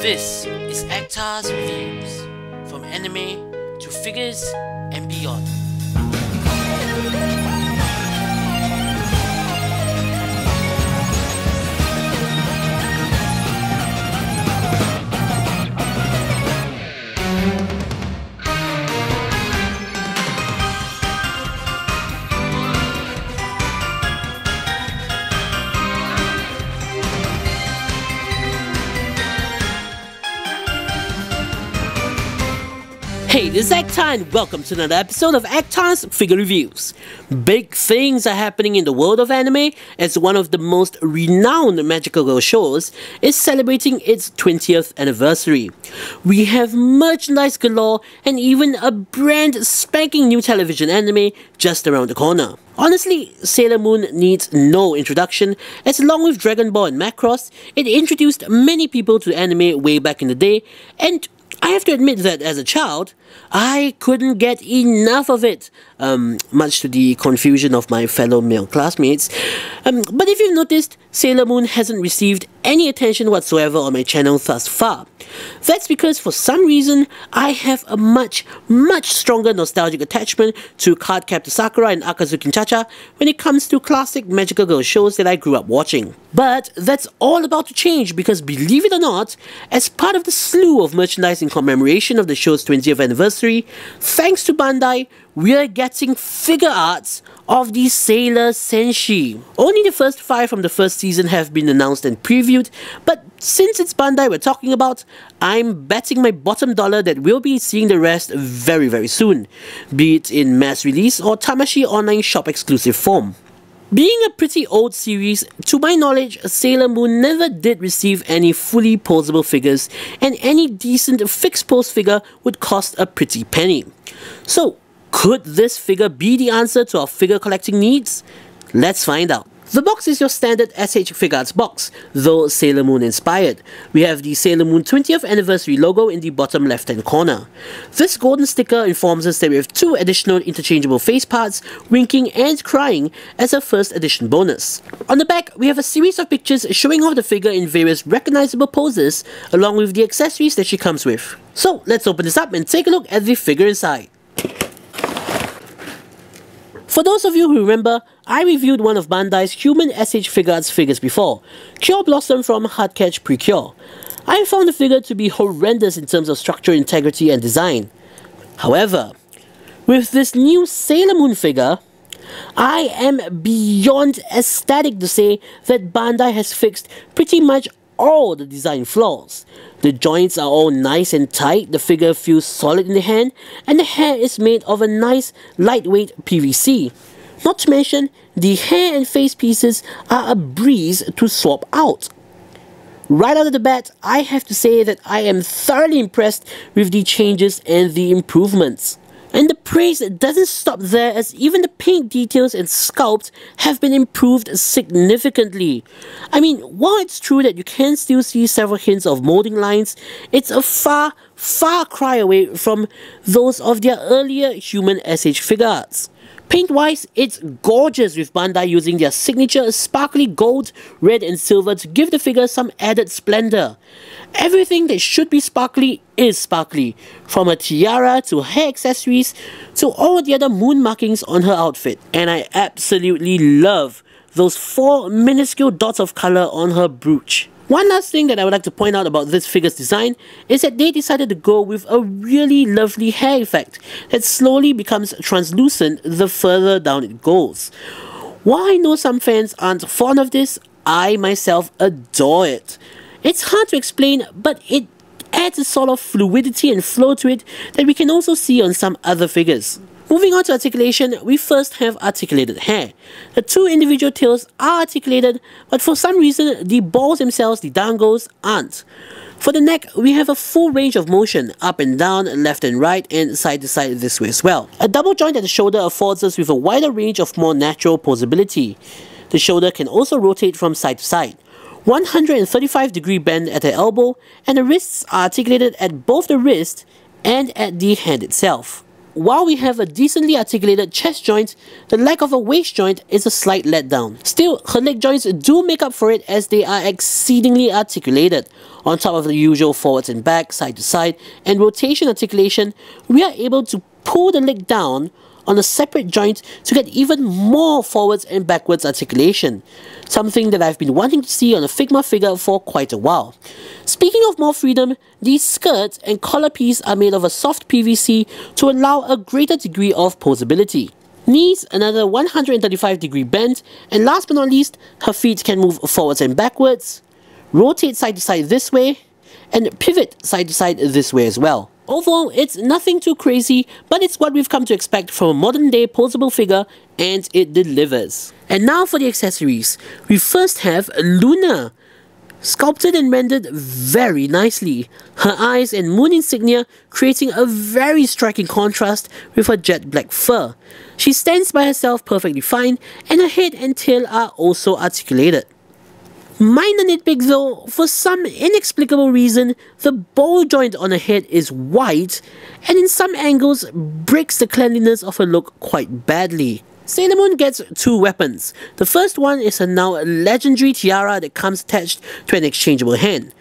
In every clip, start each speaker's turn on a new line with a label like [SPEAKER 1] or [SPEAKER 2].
[SPEAKER 1] This is Actar's Reviews, from anime to figures and beyond. Hey, this is Actar and welcome to another episode of Actar's Figure Reviews. Big things are happening in the world of anime as one of the most renowned magical girl shows is celebrating its 20th anniversary. We have merchandise galore and even a brand spanking new television anime just around the corner. Honestly, Sailor Moon needs no introduction, as along with Dragon Ball and Macross, it introduced many people to anime way back in the day, and I have to admit that as a child, I couldn't get enough of it, much to the confusion of my fellow male classmates. But if you've noticed, Sailor Moon hasn't received any attention whatsoever on my channel thus far. That's because for some reason, I have a much stronger nostalgic attachment to Cardcaptor Sakura and Akazuki Cha-Cha when it comes to classic magical girl shows that I grew up watching. But that's all about to change because, believe it or not, as part of the slew of merchandise in commemoration of the show's 20th anniversary, thanks to Bandai, we're getting figure arts of the Sailor Senshi. Only the first 5 from the first season have been announced and previewed, but since it's Bandai we're talking about, I'm betting my bottom dollar that we'll be seeing the rest very soon, be it in mass release or Tamashii online shop exclusive form. Being a pretty old series, to my knowledge, Sailor Moon never did receive any fully posable figures, and any decent fixed pose figure would cost a pretty penny. So, could this figure be the answer to our figure collecting needs? Let's find out. The box is your standard S.H.Figuarts box, though Sailor Moon inspired. We have the Sailor Moon 20th anniversary logo in the bottom left hand corner. This golden sticker informs us that we have 2 additional interchangeable face parts, winking and crying, as a first edition bonus. On the back, we have a series of pictures showing off the figure in various recognizable poses, along with the accessories that she comes with. So let's open this up and take a look at the figure inside. For those of you who remember, I reviewed one of Bandai's human S.H.Figuarts figures before, Cure Blossom from Hardcatch Precure. I found the figure to be horrendous in terms of structure, integrity and design. However, with this new Sailor Moon figure, I am beyond ecstatic to say that Bandai has fixed pretty much all the design flaws. The joints are all nice and tight, the figure feels solid in the hand, and the hair is made of a nice lightweight PVC. Not to mention, the hair and face pieces are a breeze to swap out. Right out of the bat, I have to say that I am thoroughly impressed with the changes and the improvements. And the praise doesn't stop there, as even the paint details and sculpt have been improved significantly. I mean, while it's true that you can still see several hints of molding lines, it's a far cry away from those of their earlier human S.H.Figuarts. Paint-wise, it's gorgeous, with Bandai using their signature sparkly gold, red and silver to give the figure some added splendor. Everything that should be sparkly is sparkly, from her tiara to hair accessories to all the other moon markings on her outfit. And I absolutely love those 4 minuscule dots of color on her brooch. One last thing that I would like to point out about this figure's design is that they decided to go with a really lovely hair effect that slowly becomes translucent the further down it goes. While I know some fans aren't fond of this, I myself adore it. It's hard to explain, but it adds a sort of fluidity and flow to it that we can also see on some other figures. Moving on to articulation, we first have articulated hair. The 2 individual tails are articulated, but for some reason the balls themselves, the dangles, aren't. For the neck, we have a full range of motion, up and down, left and right, and side to side this way as well. A double joint at the shoulder affords us with a wider range of more natural posability. The shoulder can also rotate from side to side. 135-degree bend at the elbow, and the wrists are articulated at both the wrist and at the hand itself. while we have a decently articulated chest joint, the lack of a waist joint is a slight letdown. Still, her leg joints do make up for it as they are exceedingly articulated. On top of the usual forwards and back, side to side, and rotation articulation, we are able to pull the leg down on a separate joint to get even more forwards and backwards articulation, something that I've been wanting to see on a Figma figure for quite a while. Speaking of more freedom, these skirts and collar piece are made of a soft PVC to allow a greater degree of posability. Knees, another 135-degree bend, and last but not least, her feet can move forwards and backwards, rotate side to side this way, and pivot side to side this way as well. Overall, it's nothing too crazy, but it's what we've come to expect from a modern day posable figure, and it delivers. And now for the accessories. We first have Luna, sculpted and rendered very nicely. Her eyes and moon insignia creating a very striking contrast with her jet black fur. She stands by herself perfectly fine, and her head and tail are also articulated. Minor nitpick though, for some inexplicable reason, the ball joint on her head is white and in some angles breaks the cleanliness of her look quite badly. Sailor Moon gets two weapons. The first one is her now legendary tiara that comes attached to an exchangeable hand.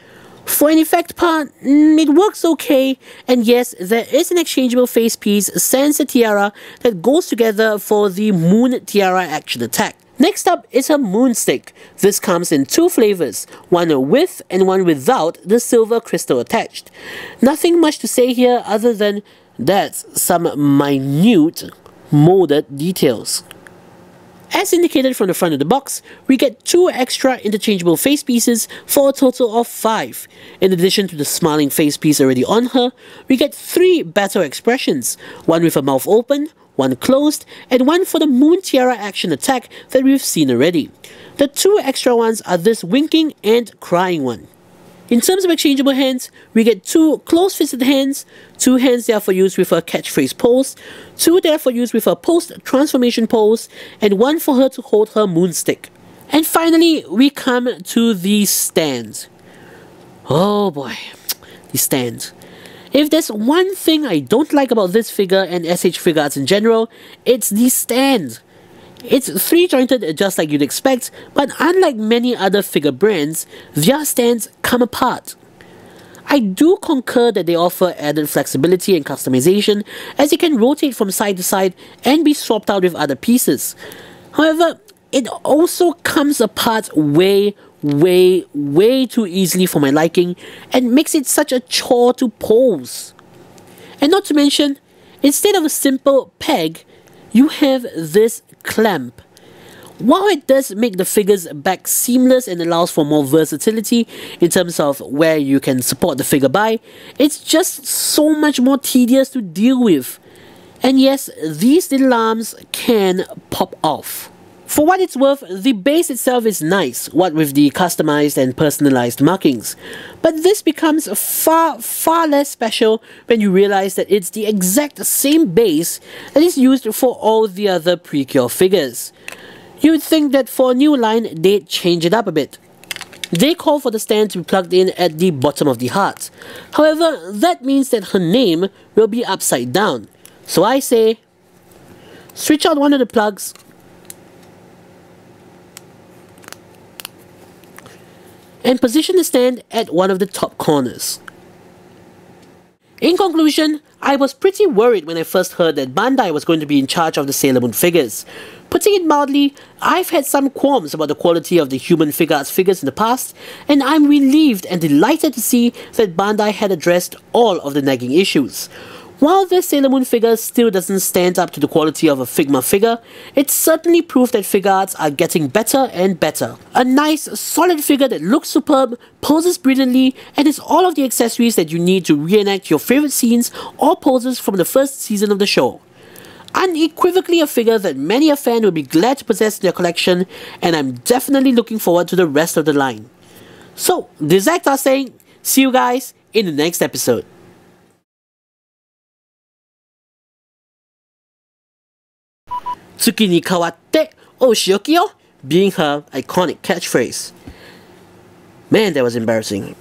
[SPEAKER 1] For an effect part, it works okay, and yes, there is an exchangeable face piece sans the tiara that goes together for the Moon Tiara action attack. Next up is her Moonstick. This comes in two flavors, one with and one without the silver crystal attached. Nothing much to say here other than that's some minute molded details. As indicated from the front of the box, we get two extra interchangeable face pieces for a total of 5. In addition to the smiling face piece already on her, we get 3 battle expressions, one with her mouth open, one closed, and one for the Moon Tiara action attack that we've seen already. The 2 extra ones are this winking and crying one. In terms of exchangeable hands, we get 2 close-fisted hands, 2 hands that are for use with her catchphrase pose, 2 that are for use with her post-transformation pose, and 1 for her to hold her moonstick. And finally, we come to the stand. Oh boy, the stand. If there's one thing I don't like about this figure and S.H.Figuarts in general, it's the stand. It's 3-jointed just like you'd expect, but unlike many other figure brands, their stands come apart. I do concur that they offer added flexibility and customization as it can rotate from side to side and be swapped out with other pieces. However, it also comes apart way too easily for my liking and makes it such a chore to pose. And not to mention, instead of a simple peg, you have this clamp. While it does make the figure's back seamless and allows for more versatility in terms of where you can support the figure by, it's just so much more tedious to deal with. And yes, these little arms can pop off. For what it's worth, the base itself is nice, what with the customized and personalized markings. But this becomes far less special when you realize that it's the exact same base that is used for all the other Precure figures. You'd think that for a new line, they'd change it up a bit. They call for the stand to be plugged in at the bottom of the heart. However, that means that her name will be upside down. So I say, switch out one of the plugs, and position the stand at one of the top corners. In conclusion, I was pretty worried when I first heard that Bandai was going to be in charge of the Sailor Moon figures. Putting it mildly, I've had some qualms about the quality of the human Figuarts figures in the past, and I'm relieved and delighted to see that Bandai had addressed all of the nagging issues. While this Sailor Moon figure still doesn't stand up to the quality of a Figma figure, it's certainly proof that Figuarts are getting better and better. A nice, solid figure that looks superb, poses brilliantly, and has all of the accessories that you need to reenact your favorite scenes or poses from the first season of the show. Unequivocally a figure that many a fan will be glad to possess in their collection, and I'm definitely looking forward to the rest of the line. So, this is Actor saying, see you guys in the next episode. Tsuki ni kawatte oshioki yo, being her iconic catchphrase. Man, that was embarrassing.